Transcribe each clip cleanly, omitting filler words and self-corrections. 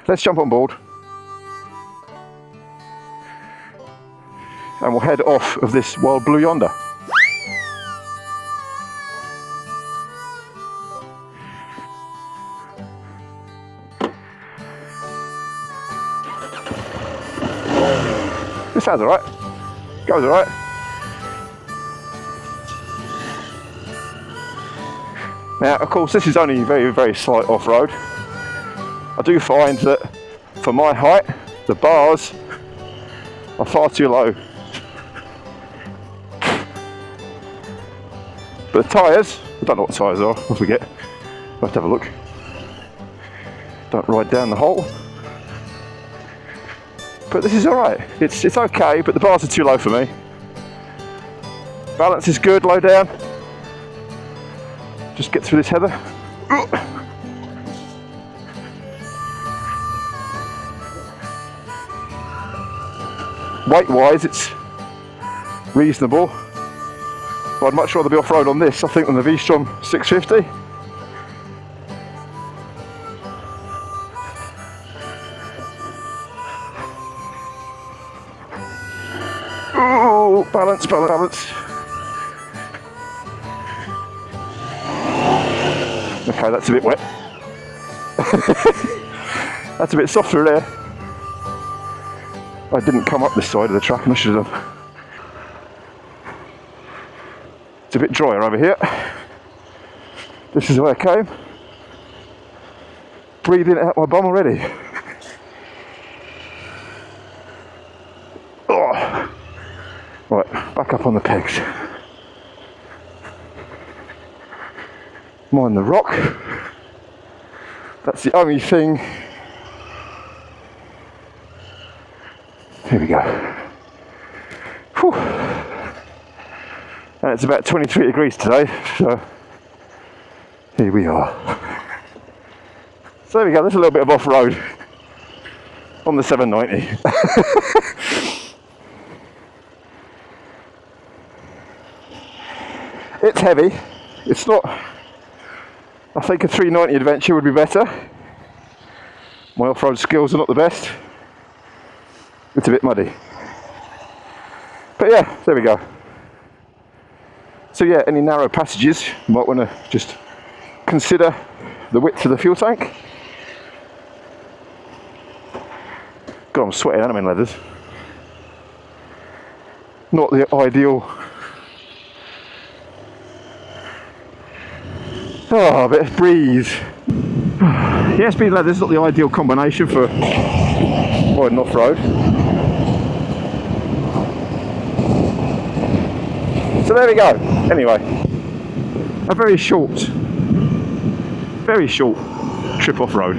Let's jump on board and we'll head off of this wild blue yonder. This sounds alright, goes alright. Now, of course, this is only very, very slight off-road. I do find that for my height, the bars are far too low. But the tyres, I don't know what tyres are, I forget. I'll have to have a look. Don't ride down the hole. But this is alright. It's okay, but the bars are too low for me. Balance is good, low down. Just get through this heather. Weight wise, it's reasonable. But I'd much rather be off-road on this, I think, than the vstrom 650. Oh, balance, balance. Okay, that's a bit wet. That's a bit softer there. I didn't come up this side of the track and I should have. It's a bit drier over here. This is where I came. Breathing out my bum already. Oh. Right, back up on the pegs. Mind the rock. That's the only thing. Here we go. Whew. And it's about 23 degrees today, so here we are. So there we go, there's a little bit of off-road on the 790. It's heavy. It's not, I think a 390 adventure would be better. My off-road skills are not the best. It's a bit muddy. But yeah, there we go. So yeah, any narrow passages, you might want to just consider the width of the fuel tank. God, I'm sweating and I'm in leathers. Not the ideal. Oh, a bit of breeze. Yeah, speed leather is not the ideal combination for riding off-road. So there we go. Anyway, a very short trip off-road.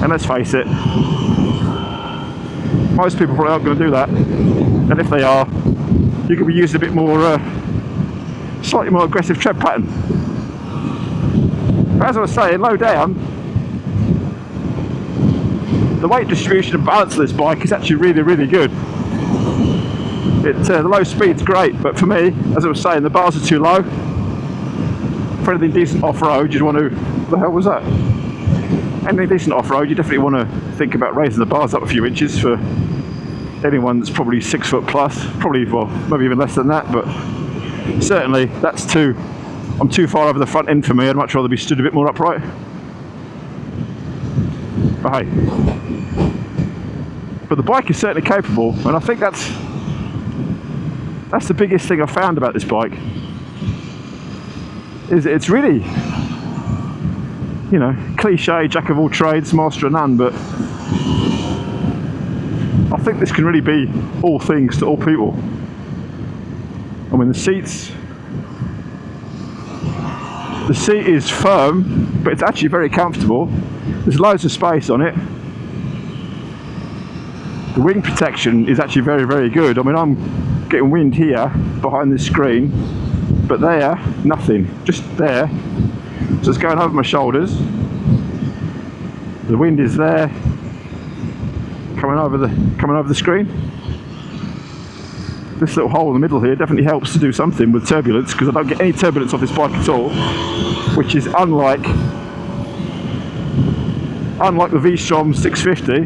And let's face it, most people probably aren't going to do that. And if they are, you could be using a bit more, slightly more aggressive tread pattern. But as I was saying, low down, the weight distribution and balance of this bike is actually really, really good. The low speed's great, but for me, as I was saying, the bars are too low. For anything decent off-road, you'd want to, what the hell was that? Anything decent off-road, you definitely want to think about raising the bars up a few inches for anyone that's probably 6 foot plus, probably, well, maybe even less than that, but certainly that's I'm too far over the front end for me. I'd much rather be stood a bit more upright. But hey, but the bike is certainly capable, and I think that's the biggest thing I found about this bike, is it's really, you know, cliche, jack of all trades, master of none, but I think this can really be all things to all people. I mean, the seat is firm, but it's actually very comfortable. There's loads of space on it. The wing protection is actually very, very good. I mean, I'm getting wind here behind this screen, but there, nothing, just there. So it's going over my shoulders. The wind is there, coming over the screen. this little hole in the middle here definitely helps to do something with turbulence, because I don't get any turbulence off this bike at all, which is unlike the vstrom 650,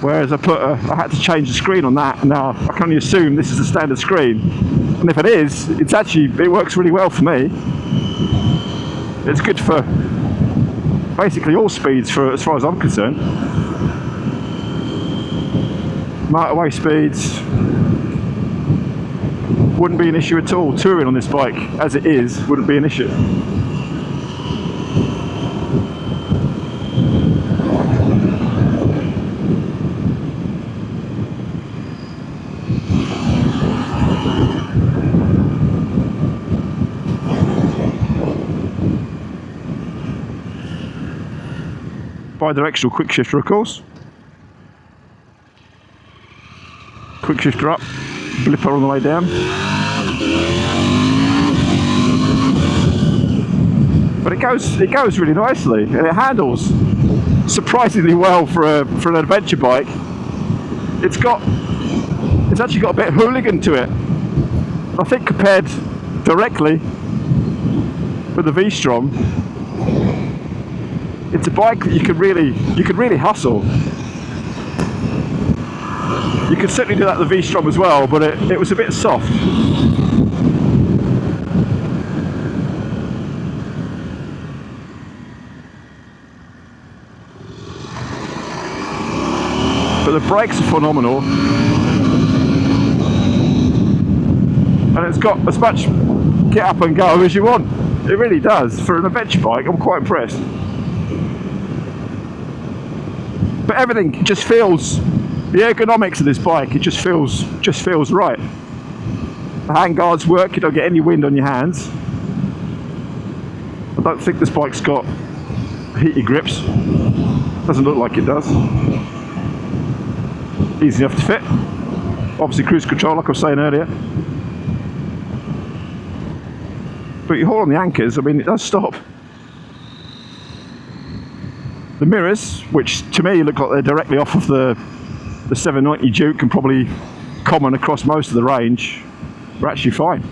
whereas I had to change the screen on that. Now I can only assume this is a standard screen, and if it is, it works really well for me. It's good for basically all speeds, as far as I'm concerned. Motorway speeds wouldn't be an issue at all. Touring on this bike as it is wouldn't be an issue. Bi-directional quick shifter, of course. Quick shifter up, blipper on the way down. But it goes really nicely, and it handles surprisingly well for an adventure bike. It's actually got a bit of hooligan to it. I think compared directly with the vstrom, it's a bike that you could really hustle. You could certainly do that with the vstrom as well, but it was a bit soft. But the brakes are phenomenal, and it's got as much get up and go as you want. It really does. For an adventure bike, I'm quite impressed. But everything just feels, the ergonomics of this bike, it just feels right. The handguards work, you don't get any wind on your hands. I don't think this bike's got heated grips. Doesn't look like it does. Easy enough to fit. Obviously cruise control, like I was saying earlier. But you haul on the anchors, I mean, it does stop. The mirrors, which to me look like they're directly off of the 790 Duke and probably common across most of the range, are actually fine.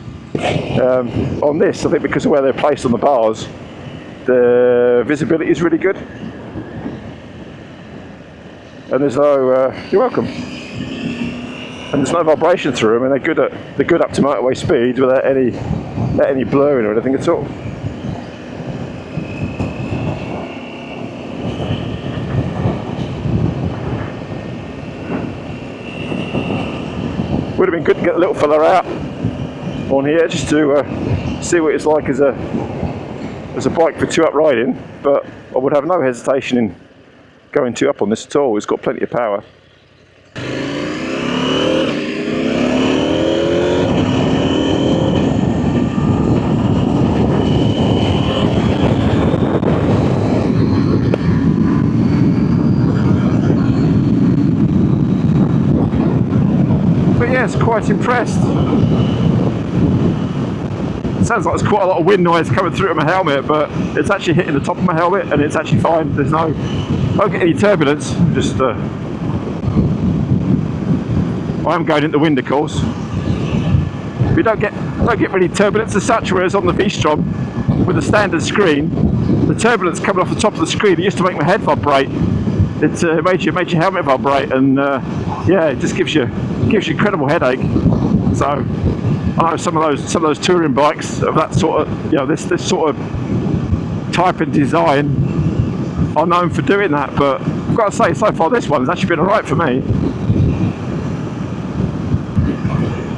On this, I think because of where they're placed on the bars, the visibility is really good. And there's no, you're welcome. And there's no vibration through them, and they're good up to motorway speeds without any blurring or anything at all. Would have been good to get a little fella out on here just to see what it's like as a bike for two-up riding, but I would have no hesitation in going two-up on this at all. It's got plenty of power. Yes, quite impressed. It sounds like there's quite a lot of wind noise coming through my helmet, but it's actually hitting the top of my helmet and it's actually fine. There's I don't get any turbulence. Just I am going into wind, of course. We don't get really turbulence as such, whereas on the vstrom with the standard screen, the turbulence coming off the top of the screen, it used to make my head vibrate. It made your helmet vibrate, and yeah, it just gives you incredible headache. So I know some of those touring bikes of that sort of, this sort of type and design are known for doing that, but I've got to say, so far this one has actually been alright for me.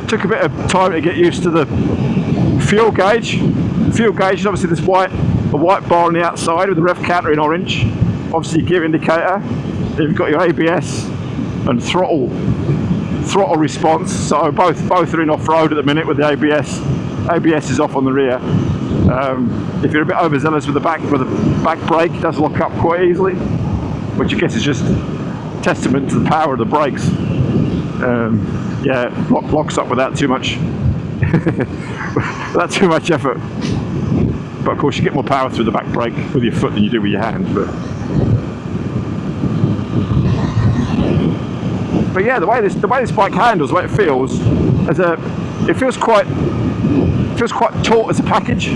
Took a bit of time to get used to the fuel gauge. The fuel gauge is obviously this a white bar on the outside with the rev counter in orange. Obviously your gear indicator. You've got your ABS and throttle response. So both are in off-road at the minute with the ABS. ABS is off on the rear. If you're a bit overzealous with the back brake, it does lock up quite easily, which I guess is just testament to the power of the brakes. Yeah, locks up without too much effort. But of course you get more power through the back brake with your foot than you do with your hand. But But yeah, the way this bike handles, the way it feels, it feels quite taut as a package.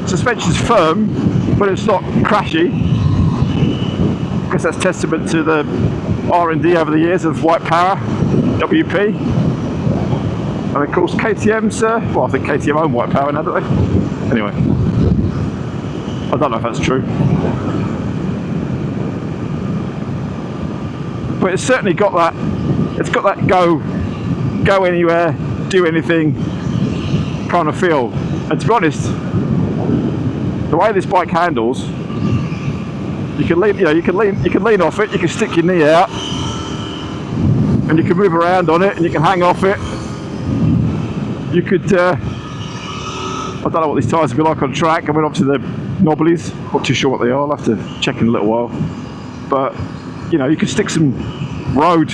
Suspension's firm, but it's not crashy. I guess that's testament to the R&D over the years of White Power, WP. And of course KTM's, well, I think KTM own White Power now, don't they? Anyway, I don't know if that's true. But it's certainly got that go anywhere, do anything kind of feel. And to be honest, the way this bike handles, you can lean off it, you can stick your knee out, and you can move around on it, and you can hang off it. You could, I don't know what these tyres will be like on track. I mean, obviously they're knobblies, not too sure what they are, I'll have to check in a little while. But, you know, you could stick some road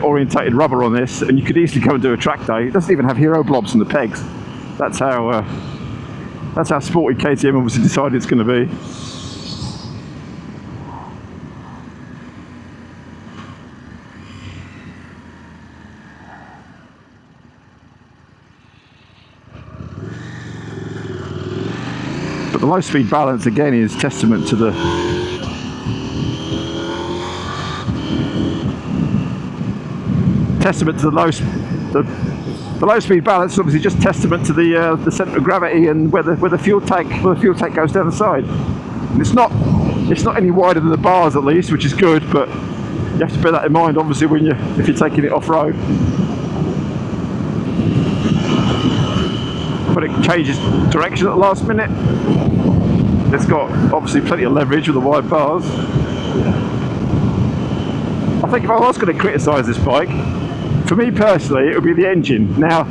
orientated rubber on this, and you could easily go and do a track day. It doesn't even have hero blobs on the pegs. That's how sporty KTM obviously decided it's going to be. But the low speed balance again is testament to the low speed balance is obviously just testament to the centre of gravity and where the fuel tank goes down the side. And it's not any wider than the bars at least, which is good, but you have to bear that in mind obviously if you're taking it off road. But it changes direction at the last minute. It's got obviously plenty of leverage with the wide bars. I think if I was going to criticise this bike, for me personally, it would be the engine. Now,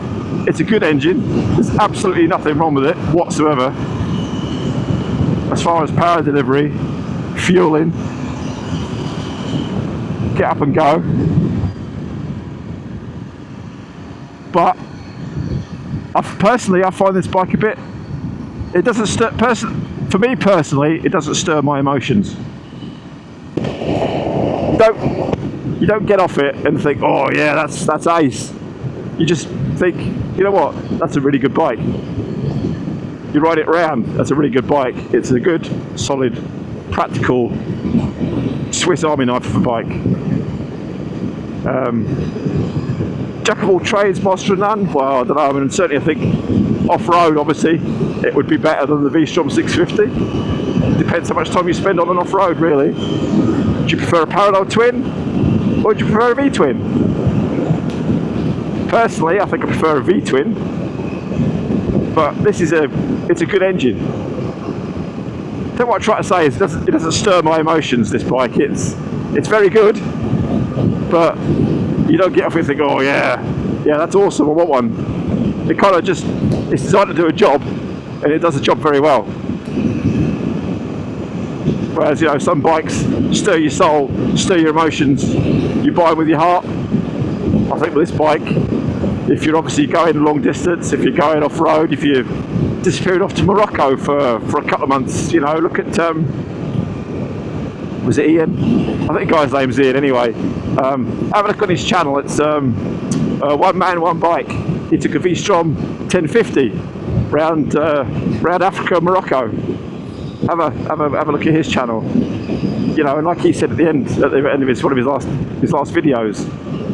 it's a good engine. There's absolutely nothing wrong with it whatsoever. As far as power delivery, fueling, get up and go. But I find this bike a bit. It doesn't stir. For me personally, it doesn't stir my emotions. You don't get off it and think, oh yeah, that's ace. You just think, you know what, that's a really good bike. You ride it round, that's a really good bike. It's a good, solid, practical Swiss Army knife of a bike. Jack of all trades, master of none. Well, I don't know. I mean, certainly I think off-road, obviously, it would be better than the vstrom 650. Depends how much time you spend on an off-road, really. Do you prefer a parallel twin, or do you prefer a V-twin? Personally, I think I prefer a V-twin, but it's a good engine. So what I try to say is it doesn't stir my emotions, this bike. It's very good, but you don't get off and think, oh yeah, that's awesome, I want one. It kind of just, it's designed to do a job, and it does a job very well. Whereas, you know, some bikes stir your soul, stir your emotions, you buy them with your heart. I think with this bike, if you're obviously going a long distance, if you're going off-road, if you're disappearing off to Morocco for a couple of months, you know, look at, was it Ian? I think the guy's name's Ian anyway. Have a look on his channel, it's one man, one bike. He took a vstrom 1050 round Africa, Morocco. Have a look at his channel. You know, and like he said at the end of one of his last videos,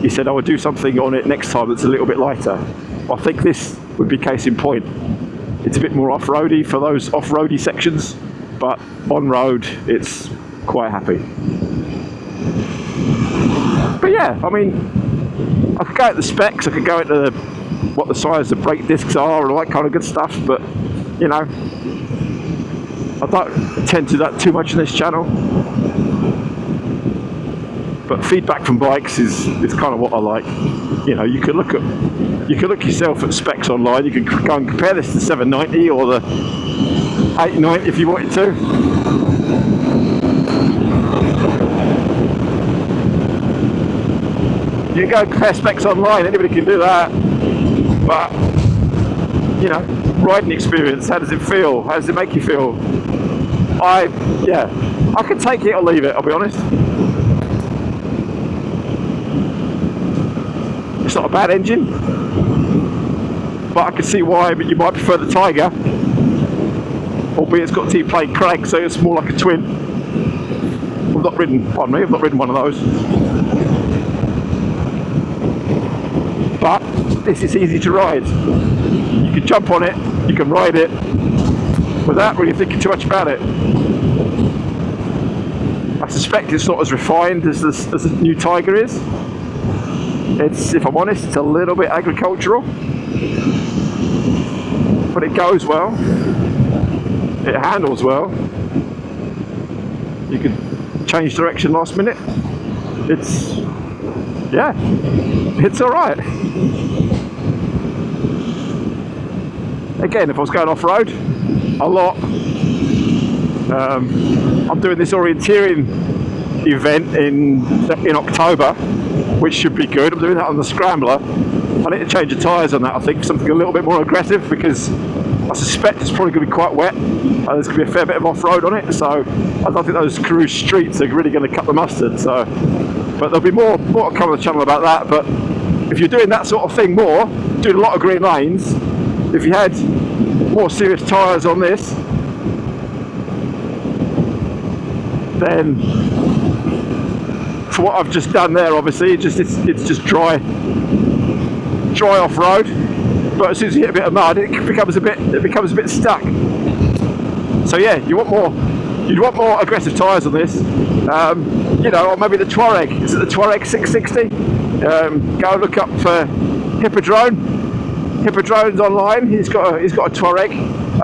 he said I would do something on it next time that's a little bit lighter. I think this would be case in point. It's a bit more off-roady for those off-roady sections, but on road it's quite happy. But yeah, I mean, I could go at the specs, I could go into what the size of brake discs are and all that kind of good stuff, but you know, I don't tend to do that too much on this channel. But feedback from bikes is kind of what I like. You know, you can look yourself at specs online. You can go and compare this to the 790 or the 890 if you wanted to. You can go and compare specs online. Anybody can do that. But you know, riding experience. How does it feel? How does it make you feel? Yeah, I can take it or leave it, I'll be honest. It's not a bad engine, but I can see why you might prefer the Tiger, albeit it's got T-plate crank, so it's more like a twin. I've not ridden one of those. But this is easy to ride. You can jump on it, you can ride it without really thinking too much about it. I suspect it's not as refined as the new Tiger is. It's, if I'm honest, it's a little bit agricultural, but it goes well. It handles well. You can change direction last minute. It's all right. Again, if I was going off-road a lot, I'm doing this orienteering event in October, which should be good. I'm doing that on the Scrambler. I need to change the tyres on that, I think, something a little bit more aggressive, because I suspect it's probably going to be quite wet. There's going to be a fair bit of off-road on it, so I don't think those cruise streets are really going to cut the mustard. So, but there'll be more to come on the channel about that. But if you're doing that sort of thing more, doing a lot of green lanes, if you had more serious tyres on this, then for what I've just done there, obviously it's just dry off-road. But as soon as you hit a bit of mud, it becomes a bit stuck. So yeah, you'd want more aggressive tyres on this. You know, or maybe the Touareg. Is it the Touareg 660? Go look up for Hippodrone's online. He's got a Touareg,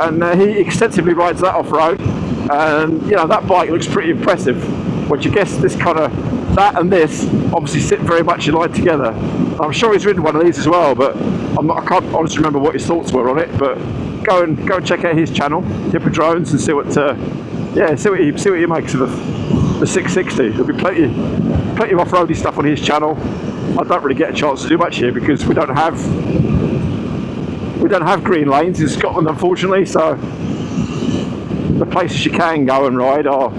and he extensively rides that off-road. And you know, that bike looks pretty impressive. Which I guess this kind of, that and this obviously sit very much in line together. I'm sure he's ridden one of these as well, but I can't honestly remember what his thoughts were on it. But go and check out his channel, Hippodrones, and see what he makes of the 660. There'll be plenty of off-roady stuff on his channel. I don't really get a chance to do much here because we don't have green lanes in Scotland, unfortunately. So the places you can go and ride are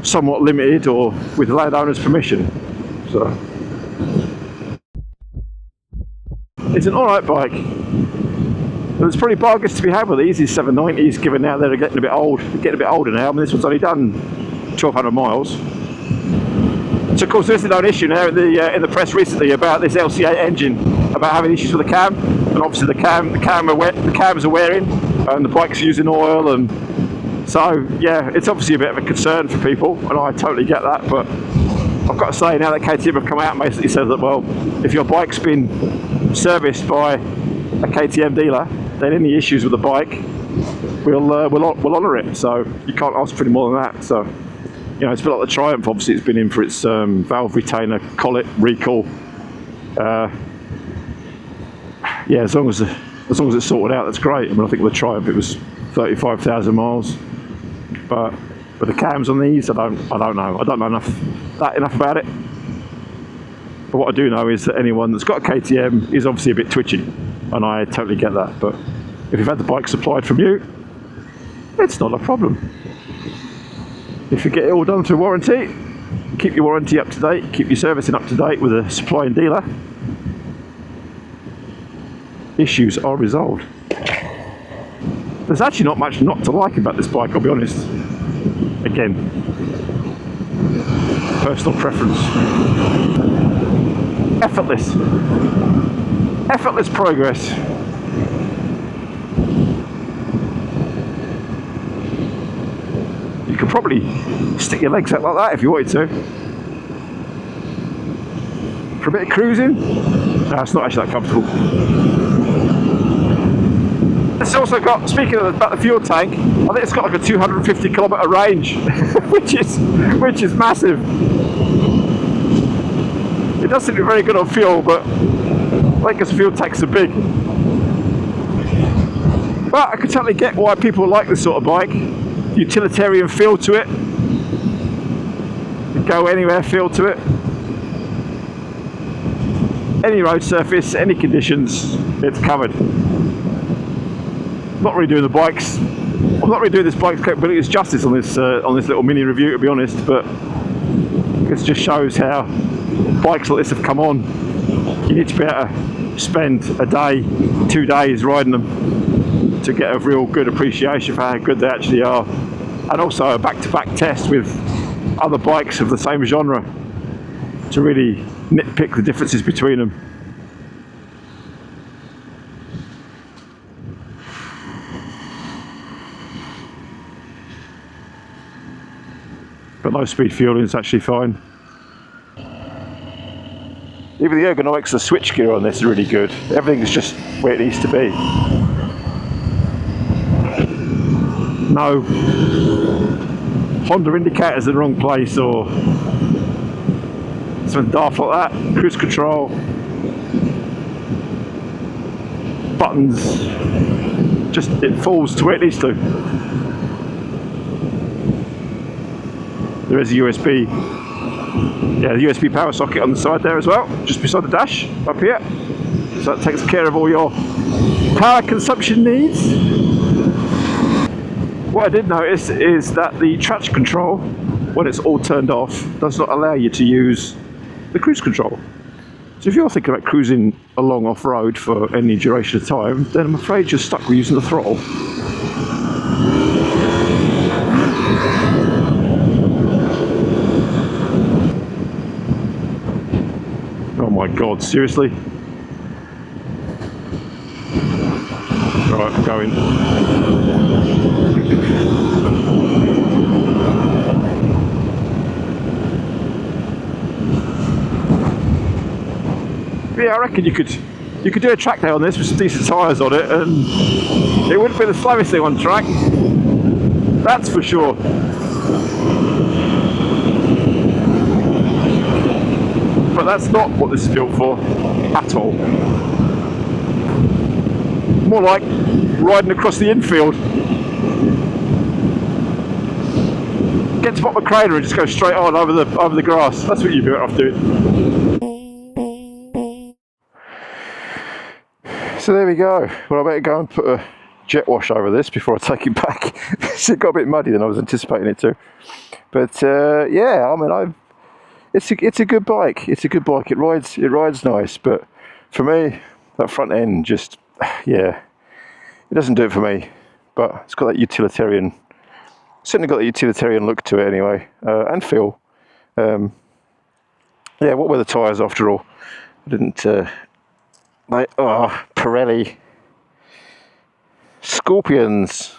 somewhat limited, or with the landowner's permission. So it's an alright bike. There's probably bargains to be had with these 790s, given now they're getting a bit older now. I mean, this one's only done 1,200 miles. So of course there's no issue now in the press recently about this LCA engine, about having issues with the cam, and obviously the cams are wearing, and the bike's using oil, and so yeah, it's obviously a bit of a concern for people, and I totally get that. But I've got to say, now that KTM have come out and basically said that, well, if your bike's been serviced by a KTM dealer, then any issues with the bike, we'll honour it. So you can't ask for any more than that. So, you know, it's a bit like the Triumph. Obviously, it's been in for its valve retainer collet recall. Yeah, as long as it's sorted out, that's great. I mean, I think with the Triumph it was 35,000 miles. But with the cams on these, I don't know. I don't know enough about it. But what I do know is that anyone that's got a KTM is obviously a bit twitchy, and I totally get that. But if you've had the bike supplied from you, it's not a problem. If you get it all done through warranty, keep your warranty up to date, keep your servicing up to date with a supplying dealer, issues are resolved. There's actually not much not to like about this bike, I'll be honest. Again, personal preference. Effortless progress. You could probably stick your legs out like that if you wanted to. For a bit of cruising, no, it's not actually that comfortable. It's also got, speaking about the fuel tank, I think it's got like a 250 kilometre range, which is massive. It does seem to be very good on fuel, but I think its fuel tanks are big. But I can totally get why people like this sort of bike. Utilitarian feel to it. Go anywhere feel to it. Any road surface, any conditions, it's covered. Not really doing the bikes I'm not really doing this bike's capabilities justice on this little mini review, to be honest, but it just shows how bikes like this have come on. You need to be able to spend a day, 2 days riding them to get a real good appreciation for how good they actually are, and also a back-to-back test with other bikes of the same genre to really nitpick the differences between them. But low speed fueling is actually fine. Even the ergonomics of the switchgear on this is really good. Everything is just where it needs to be. No Honda indicators in the wrong place or something daft like that. Cruise control, buttons, just it falls to where it needs to. There is a USB, the USB power socket on the side there as well, just beside the dash up here. So that takes care of all your power consumption needs. What I did notice is that the traction control, when it's all turned off, does not allow you to use the cruise control. So if you're thinking about cruising along off-road for any duration of time, then I'm afraid you're stuck with using the throttle. Oh my god, seriously? Right, I'm going. Yeah, I reckon you could do a track day on this with some decent tyres on it, and it wouldn't be the slowest thing on track. That's for sure. But that's not what this is built for at all. More like riding across the infield. Get to the bottom of the crater and just go straight on over the grass. That's what you'd be better off doing. So there we go. Well, I better go and put a jet wash over this before I take it back. It got a bit muddy than I was anticipating it to. But yeah, I mean, it's a good bike. It's a good bike. It rides nice. But for me, that front end just, yeah, it doesn't do it for me. But it's got that utilitarian, certainly got the utilitarian look to it anyway, and feel. Yeah, what were the tyres after all? I didn't. Pirelli Scorpions.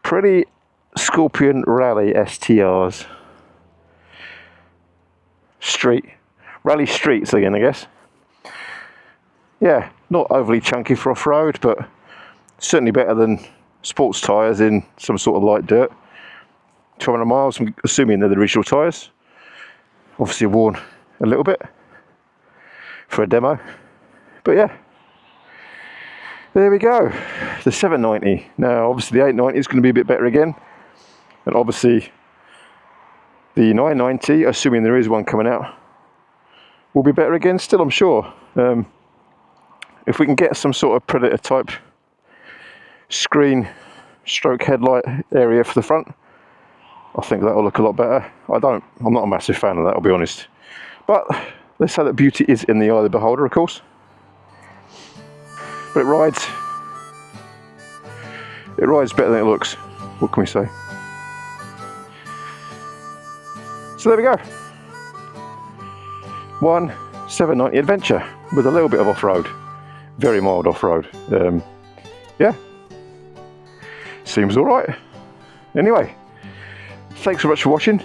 Pirelli Scorpion Rally STRs. Rally Streets again, I guess. Yeah, not overly chunky for off-road, but certainly better than sports tyres in some sort of light dirt. 200 miles, I'm assuming they're the original tyres. Obviously worn a little bit for a demo, but yeah, there we go, the 790. Now obviously the 890 is going to be a bit better again, and obviously the 990, assuming there is one coming out, will be better again still, I'm sure. If we can get some sort of Predator type screen stroke headlight area for the front, I think that will look a lot better. I'm not a massive fan of that, I'll be honest, but let's say that beauty is in the eye of the beholder, of course. But it rides better than it looks. What can we say? So there we go. One 790 adventure with a little bit of off-road, very mild off-road. Yeah, seems all right. Anyway, thanks so much for watching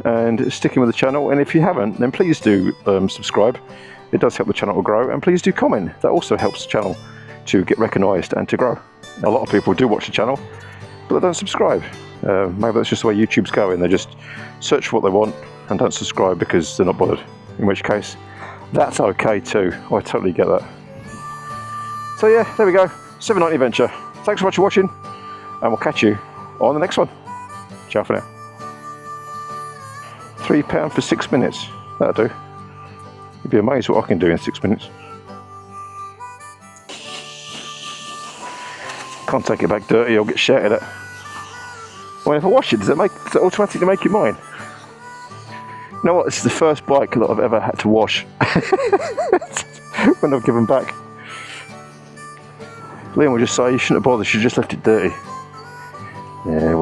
and sticking with the channel, and if you haven't, then please do subscribe. It does help the channel to grow, and please do comment. That also helps the channel to get recognised and to grow. A lot of people do watch the channel, but they don't subscribe. Maybe that's just the way YouTube's going. They just search for what they want and don't subscribe because they're not bothered, in which case that's okay too. I totally get that. So yeah, there we go, 790 adventure. Thanks so much for watching, and we'll catch you on the next one. Ciao for now. £3 for 6 minutes, that'll do. You'd be amazed what I can do in 6 minutes. Can't take it back dirty, I'll get shouted at. Well, if I wash it, does it automatically make it mine? You know what, this is the first bike that I've ever had to wash when I've given back. Liam will just say, you shouldn't have bothered, you should have just left it dirty. Yeah,